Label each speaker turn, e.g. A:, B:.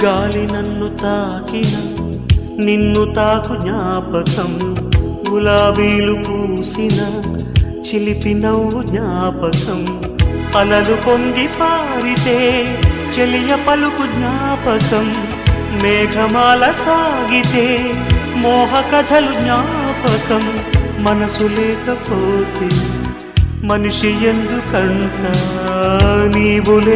A: గాలి నన్ను తాకిన నిన్ను తాకు జ్ఞాపకం, గులాబీలు పూసిన చిలిపి నవ్వు జ్ఞాపకం, అలలు పొంగి పారితే చెలియ పలుకు జ్ఞాపకం, మేఘమాల సాగితే మోహ కథలు జ్ఞాపకం. మనసు లేకపోతే మనిషి ఎందుకంట, నీవు